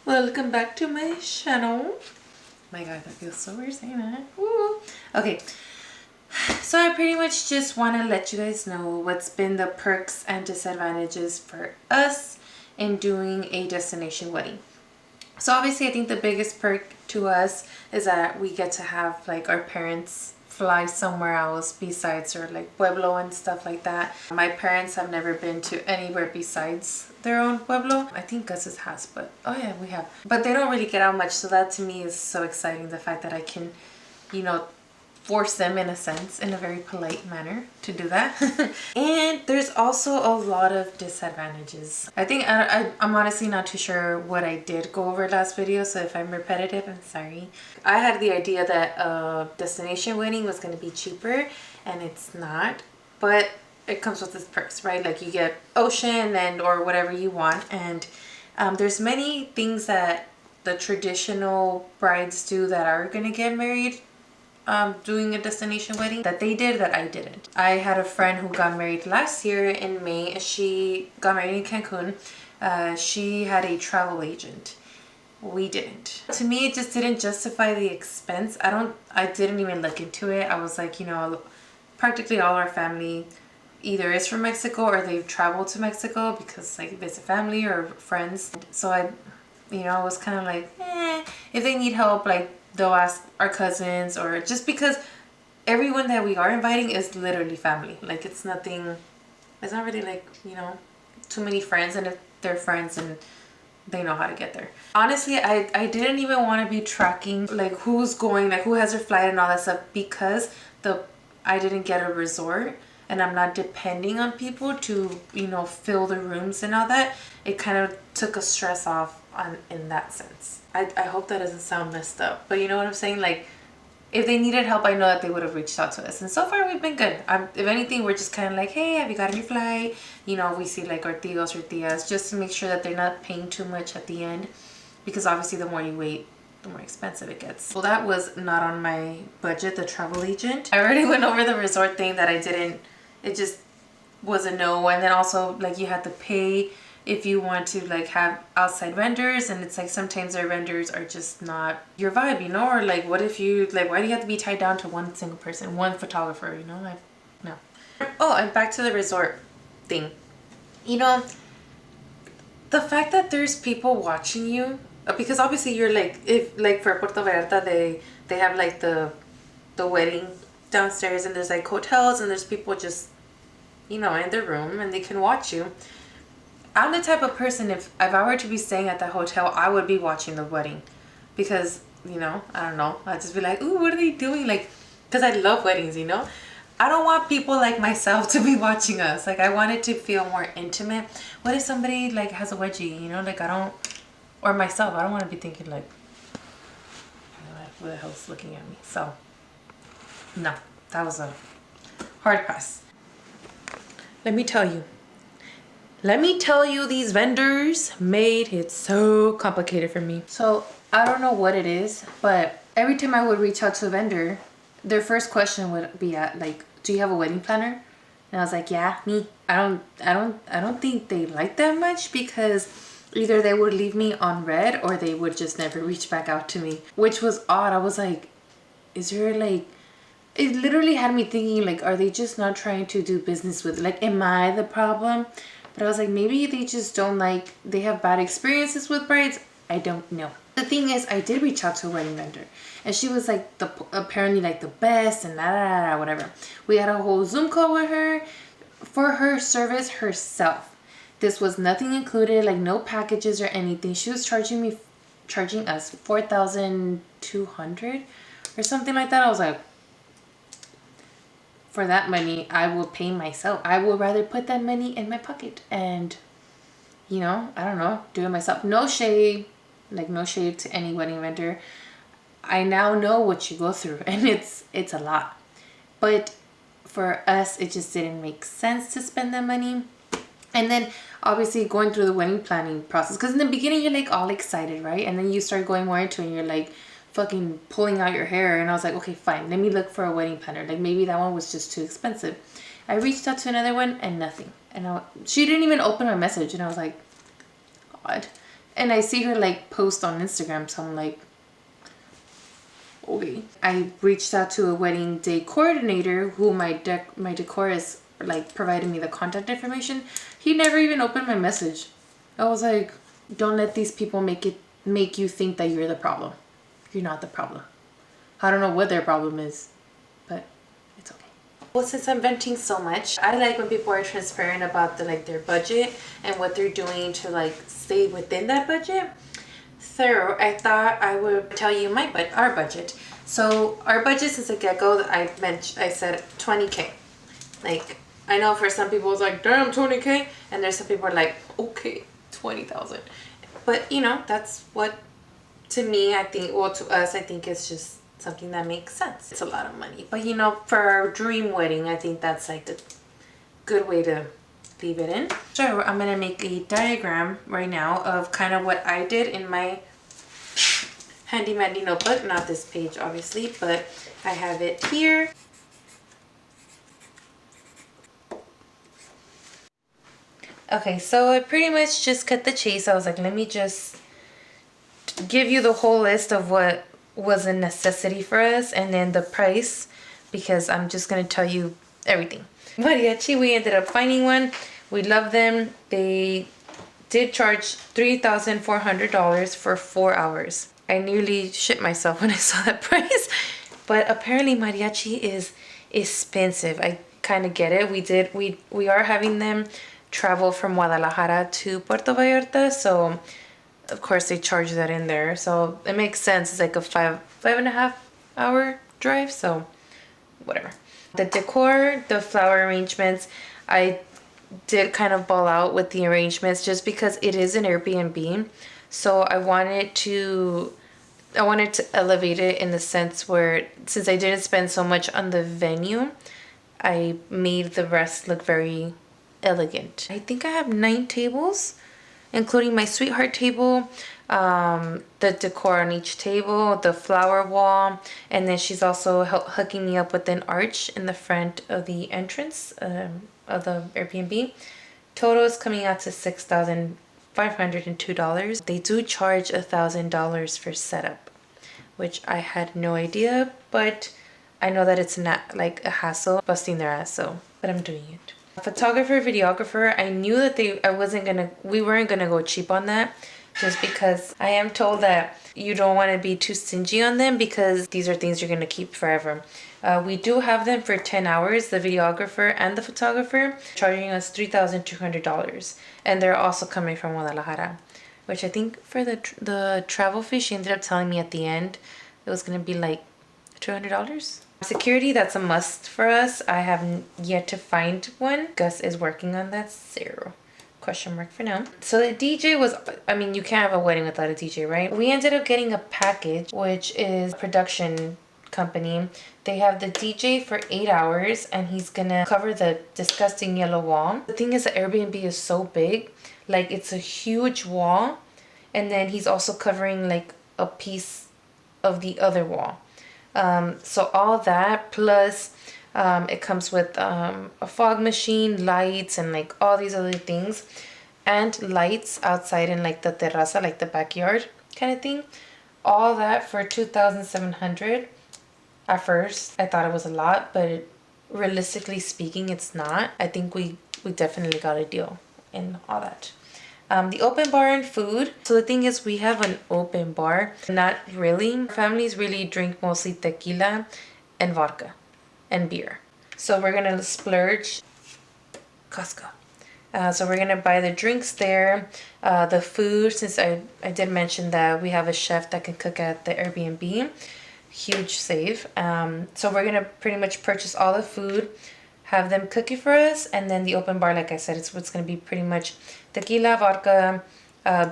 Welcome back to my channel. My god, that feels so weird saying that. Woo. Okay, so I pretty much just want to let you guys know what's been the perks and disadvantages for us in doing a destination wedding. So obviously I think the biggest perk to us is that we get to have like our parents fly somewhere else besides or like Pueblo and stuff like that. My parents have never been to anywhere besides their own Pueblo. I think Gus's has, but oh yeah, we have. But they don't really get out much, so that to me is so exciting, the fact that I can, you know, force them in a sense, in a very polite manner, to do that. And there's also a lot of disadvantages. I think I'm honestly not too sure what I did go over last video, so if I'm repetitive, I'm sorry. I had the idea that a destination wedding was going to be cheaper, and it's not, but it comes with its perks, right? Like you get ocean and or whatever you want, and there's many things that the traditional brides do that are going to get married doing a destination wedding that they did that I didn't. I had a friend who got married last year in May. She got married in Cancun. She had a travel agent. We didn't. To me, it just didn't justify the expense. I didn't even look into it. I was like, you know, practically all our family either is from Mexico or they've traveled to Mexico because like visit family or friends. So I was kind of like, if they need help, like they'll ask our cousins, or just because everyone that we are inviting is literally family. Like it's not really like, you know, too many friends, and if they're friends and they know how to get there. Honestly, I didn't even want to be tracking like who's going, like who has their flight and all that stuff, because I didn't get a resort and I'm not depending on people to, you know, fill the rooms and all that. It kind of took a stress off in that sense. I hope that doesn't sound messed up, but you know what I'm saying? Like if they needed help, I know that they would have reached out to us, and so far we've been good. If anything, we're just kind of like, hey, have you gotten your flight? You know, we see like our tios or tias just to make sure that they're not paying too much at the end, because obviously the more you wait, the more expensive it gets. Well, that was not on my budget, the travel agent. I already went over the resort thing that I didn't, it just was a no. And then also like you had to pay if you want to like have outside vendors, and it's like sometimes our vendors are just not your vibe, you know, or like what if you like, why do you have to be tied down to one single person, one photographer, you know? Like no. Oh, and back to the resort thing, you know, the fact that there's people watching you, because obviously you're like, if like for Puerto Vallarta they have like the wedding downstairs, and there's like hotels and there's people just, you know, in their room and they can watch you. I'm the type of person, if I were to be staying at that hotel, I would be watching the wedding, because, you know, I don't know, I'd just be like, ooh, what are they doing? Like, because I love weddings, you know. I don't want people like myself to be watching us. Like I want it to feel more intimate. What if somebody like has a wedgie, you know, like or myself, I don't want to be thinking like, who the hell's looking at me? So no, that was a hard pass. Let me tell you, these vendors made it so complicated for me. So I don't know what it is, but every time I would reach out to a vendor, their first question would be like, do you have a wedding planner? And I was like, yeah, me. I don't think they like that much, because either they would leave me on red or they would just never reach back out to me, which was odd. I was like, is there like, it literally had me thinking like, are they just not trying to do business with, like, am I the problem? But I was like, maybe they just don't like, they have bad experiences with brides. I don't know. The thing is, I did reach out to a wedding vendor, and she was like apparently like the best and whatever. We had a whole Zoom call with her for her service herself. This was nothing included, like no packages or anything. She was charging us $4,200 or something like that. I was like, for that money, I will pay myself. I would rather put that money in my pocket and, you know, I don't know, do it myself. No shade, like no shade to any wedding vendor. I now know what you go through, and it's a lot. But for us, it just didn't make sense to spend that money. And then obviously going through the wedding planning process, because in the beginning you're like all excited, right? And then you start going more into it and you're like fucking pulling out your hair. And I was like, okay, fine, let me look for a wedding planner. Like maybe that one was just too expensive. I reached out to another one and nothing. And she didn't even open my message, and I was like, God. And I see her like post on Instagram, so I'm like, okay. I reached out to a wedding day coordinator who my decor is like providing me the contact information. He never even opened my message. I was like, don't let these people make you think that you're the problem. You're not the problem. I don't know what their problem is, but it's okay. Well, since I'm venting so much, I like when people are transparent about their budget and what they're doing to like stay within that budget. So I thought I would tell you our budget. So our budget since the get-go, I said 20K. Like, I know for some people it's like, damn, 20K, and there's some people are like, okay, 20,000. But you know, that's what, to me, I think, well, to us, I think it's just something that makes sense. It's a lot of money, but you know, for our dream wedding, I think that's like a good way to leave it in. So I'm gonna make a diagram right now of kind of what I did in my handy mandy notebook. Not this page, obviously, but I have it here. Okay, so I pretty much just cut the chase. I was like, let me just give you the whole list of what was a necessity for us and then the price, because I'm just going to tell you everything. Mariachi, we ended up finding one. We love them. They did charge $3,400 for 4 hours. I nearly shit myself when I saw that price, but apparently mariachi is expensive. I kind of get it. We are having them travel from Guadalajara to Puerto Vallarta, so of course they charge that in there, so it makes sense. It's like a 5.5 hour drive, so whatever. The decor, the flower arrangements, I did kind of ball out with the arrangements just because it is an Airbnb, so I wanted to elevate it in the sense where, since I didn't spend so much on the venue, I made the rest look very elegant. I think I have 9 tables, including my sweetheart table, the decor on each table, the flower wall, and then she's also hooking me up with an arch in the front of the entrance of the Airbnb. Total is coming out to $6,502. They do charge $1,000 for setup, which I had no idea, but I know that it's not like a hassle busting their ass, but I'm doing it. Photographer, videographer, I knew that we weren't gonna go cheap on that, just because I am told that you don't want to be too stingy on them because these are things you're gonna keep forever. We do have them for 10 hours, the videographer and the photographer, charging us $3,200, and they're also coming from Guadalajara, which I think for the travel fee, she ended up telling me at the end it was gonna be like $200. Security, that's a must for us. I have yet to find one. Gus is working on that. 0 question mark for now. So the DJ was, I mean, you can't have a wedding without a DJ, right? We ended up getting a package, which is a production company. They have the DJ for 8 hours, and he's gonna cover the disgusting yellow wall. The thing is, the Airbnb is so big, like it's a huge wall, and then he's also covering like a piece of the other wall. So all that plus it comes with a fog machine, lights, and like all these other things, and lights outside in like the terraza, like the backyard kind of thing. All that for $2,700. At first I thought it was a lot, but realistically speaking, it's not. I think we definitely got a deal in all that. The open bar and food. So the thing is, we have an open bar. Not really. Families really drink mostly tequila and vodka and beer. So we're gonna splurge. Costco. So we're gonna buy the drinks there. The food, since I did mention that we have a chef that can cook at the Airbnb. Huge save. So we're gonna pretty much purchase all the food, have them cook it for us, and then the open bar, like I said, it's what's gonna be pretty much tequila, vodka,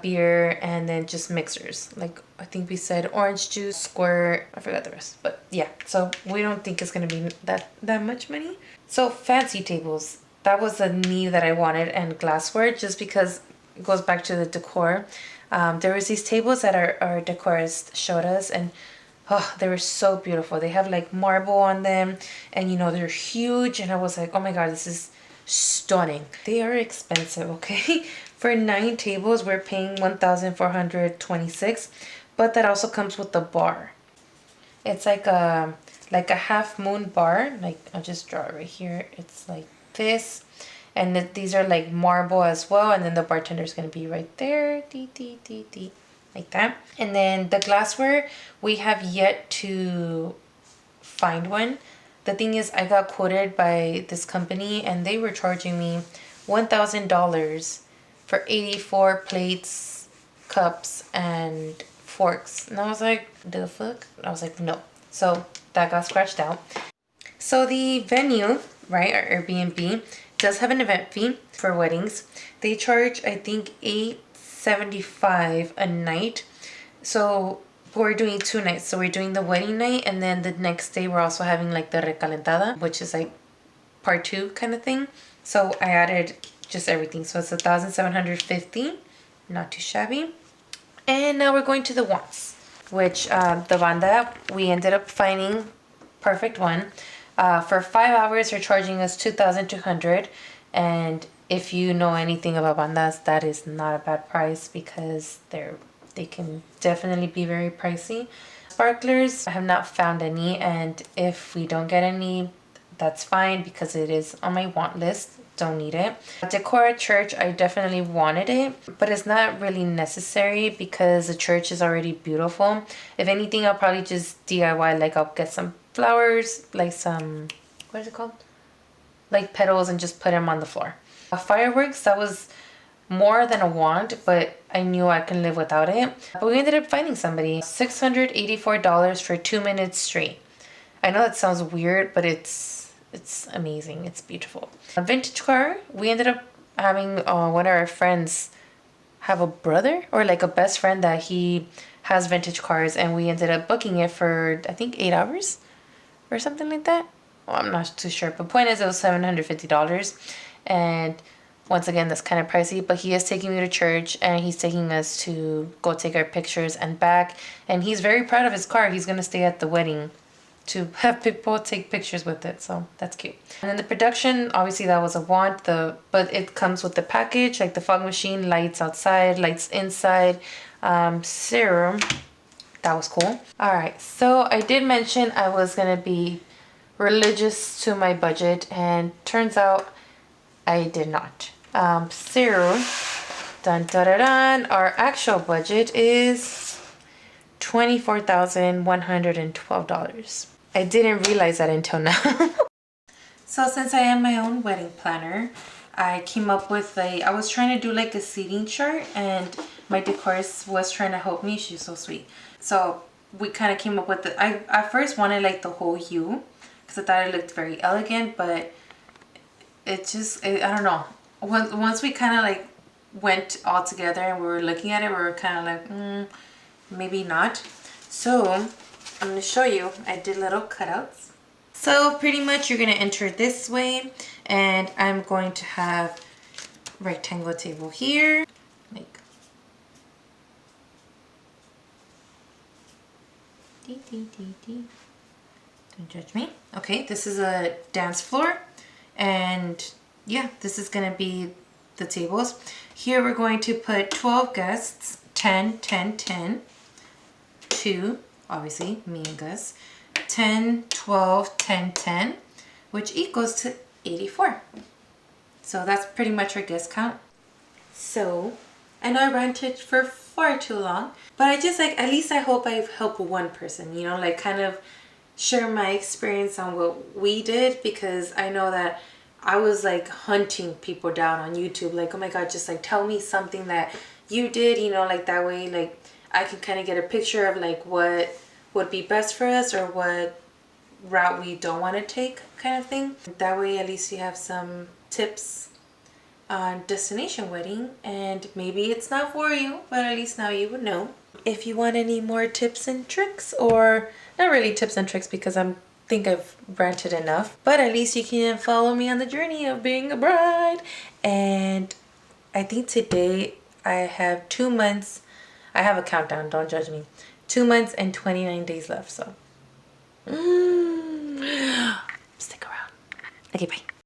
beer, and then just mixers. Like I think we said orange juice, squirt, I forgot the rest, but yeah. So we don't think it's gonna be that much money. So fancy tables, that was a need that I wanted, and glassware, just because it goes back to the decor. There was these tables that our decorist showed us, and oh, they were so beautiful. They have like marble on them, and you know, they're huge, and I was like, oh my god, this is stunning. They are expensive, okay? For 9 tables, we're paying $1,426, but that also comes with the bar. It's like a half moon bar. Like, I'll just draw it right here. It's like this, and these are like marble as well. And then the bartender's gonna be right there, like that. And then the glassware, we have yet to find one. The thing is, I got quoted by this company, and they were charging me $1,000 for 84 plates, cups, and forks. And I was like, the fuck? I was like, no. So that got scratched out. So the venue, right, our Airbnb, does have an event fee for weddings. They charge, I think, $875 a night. So we're doing 2 nights. So we're doing the wedding night, and then the next day we're also having like the recalentada, which is like part 2 kind of thing. So I added just everything. So it's $1,750, not too shabby. And now we're going to the wants, which the banda, we ended up finding perfect one. For 5 hours, they're charging us $2,200. And if you know anything about bandas, that is not a bad price, because they can definitely be very pricey. Sparklers, I have not found any, and if we don't get any, that's fine, because it is on my want list. Don't need it. Decor at church, I definitely wanted it, but it's not really necessary because the church is already beautiful. If anything, I'll probably just DIY, like I'll get some flowers, like some, what is it called? Like petals, and just put them on the floor. Fireworks, that was more than a want, but I knew I can live without it. But we ended up finding somebody. $684 for 2 minutes straight. I know that sounds weird, but it's amazing. It's beautiful. A vintage car, we ended up having one of our friends have a brother, or like a best friend that he has vintage cars, and we ended up booking it for, I think, 8 hours or something like that. Well, I'm not too sure, but point is, it was $750. And once again, that's kind of pricey, but he is taking me to church, and he's taking us to go take our pictures and back. And he's very proud of his car. He's going to stay at the wedding to have people take pictures with it, so that's cute. And then the production, obviously that was a want, but it comes with the package, like the fog machine, lights outside, lights inside, serum. That was cool. All right, so I did mention I was gonna be religious to my budget, and turns out I did not. Serum, dun dun dun dun, our actual budget is $24,112. I didn't realize that until now. So since I am my own wedding planner, I came up with I was trying to do like a seating chart, and my decorist was trying to help me. She's so sweet. So we kind of came up with I at first wanted like the whole U, because I thought it looked very elegant, but I don't know. Once we kind of like went all together and we were looking at it, we were kind of like, maybe not. So I'm going to show you. I did little cutouts. So pretty much you're going to enter this way, and I'm going to have rectangle table here. Like, don't judge me. Okay, this is a dance floor, and yeah, this is going to be the tables. Here we're going to put 12 guests, 10, 10, 10. 2, obviously, me and Gus, 10, 12, 10, 10, which equals to 84. So that's pretty much our guest count. So I know I ranted for far too long, but I just like, at least I hope I've helped one person, you know, like kind of share my experience on what we did, because I know that I was like hunting people down on YouTube, like, oh my God, just like tell me something that you did, you know, like that way, like I can kind of get a picture of like what would be best for us, or what route we don't want to take, kind of thing. That way at least you have some tips on destination wedding, and maybe it's not for you, but at least now you would know. If you want any more tips and tricks, or not really tips and tricks because I think I've ranted enough, but at least you can follow me on the journey of being a bride. And I think today I have 2 months. I have a countdown, don't judge me. 2 months and 29 days left, so. Stick around. Okay, bye.